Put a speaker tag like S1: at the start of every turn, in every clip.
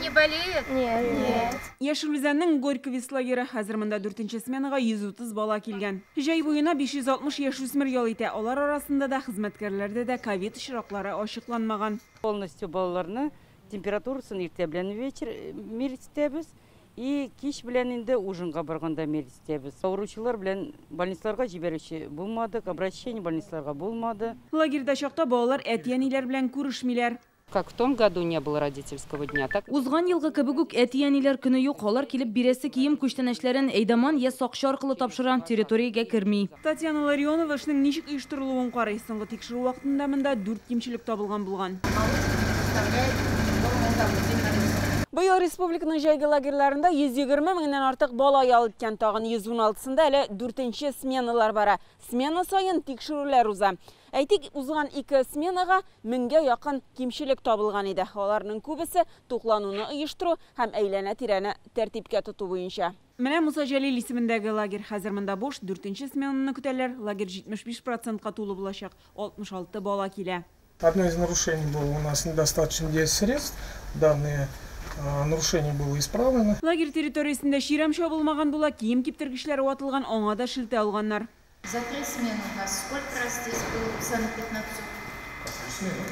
S1: не болеет?
S2: Нет.
S3: Яшыл Үзәннең Горьковец лагері хәзер монда 4-нче сменаға 130 бала килгән. Җәй буена 560 яшүсмер ял итә. Алар арасында да хезмәткәрләрдә дә ковид очраклары ачыкланмаган.
S4: Полностью балаларны температурасын иртә белән вечер миритәбез. И кич белән инде ужинга барганда миритәбез. Авыручылар белән больницаларга җибәрүче булмадык, обращение больницаларга булмады.
S3: Лагерьдә чакта балалар әтиәниләр белән күрешмиләр.
S4: Как в том году не было родительского дня, так
S2: Узган елгы кебек үк әтиәниләр көне юк, алар килеп бирәсе кием күчтәнәчләрен әйдаман я сакчы аркылы тапшыра, территориягә керми.
S3: Татьяна Ларионова эшнең ничек оештырылуын карый. Соңгы тикшерү вакытында монда 4 кимчелек табылган булган. Быел республиканың җәйге лагерьларында 120 меңнән артык бала ял иткән, тагын 116-сында әле 4-нче сменалар бара. Смена сайын тикшерүләр уза. Әйтик, узган 2 сменага 1000гә якын кимчелек табылган иде. Аларның күбесе туклануны оештыру һәм әйләнә-тирәне тәртипкә тоту буенча. Менә Муса Җәлил исемендәге лагерь хәзер монда бош, 4-нче сменаны көтәләр. Лагерь 75%-ка тулы булачак. 66 бала килә.
S5: Одно из нарушений было у нас недостаточно средств. Данные нарушение было исправлено.
S3: Лагерь территориясендә чирәм чабылмаган була, кием киптергечләре ватылган, аңа да шелтә алганнар.
S1: За 3 смены у вас сколько раз здесь было санэпиднадзор?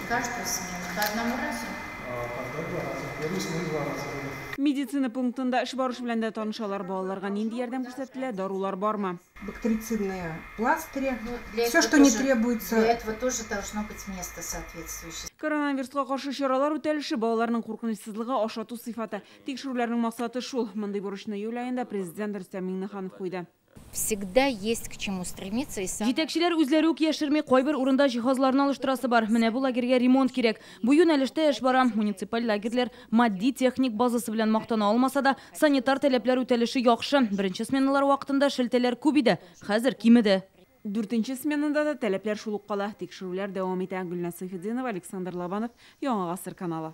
S1: Каждую смену? По одному разу?
S5: Тогда 2 раза. Первую смену 2 раза было.
S3: Медицина пунктында эш барыш белән дә танышалар, балаларга нинди ярдәм күрсәтелә, дарулар бармы?
S6: Бактерицидные пластыри,
S1: Для
S6: все,
S1: этого
S6: что не
S1: тоже-
S6: требуется.
S1: Для этого тоже должно быть место соответствующее.
S3: Коронавирусқа каршы чаралар үтәлеше, балаларның куркынычсызлыгы ашату сыйфаты. Тикшерүләрнең максаты шул. Мондый бурычны июль аенда президент Рөстәм Миңнеханов куйды.
S1: Всегда есть к чему стремиться. И
S2: Җитәкчеләр үзләре үк яшерми кайбер урында җиһазларны алыштырасы бар. Менә бу лагерьгә ремонт кирәк. Бу юнәлештә эш бара. Муниципаль лагерьләр матди техник базасы белән мактана алмаса да, санитар таләпләр үтәлеше яхшы. Беренче сменалар вакытында шелтәләр күп иде. Хәзер кимеде.
S3: 4-нче сменада да таләпләр шул ук кала. Тикшерүләр дәвам итә. Гөлназ Сайфетдинова, Александр Лобанов, Яңа гасыр каналы.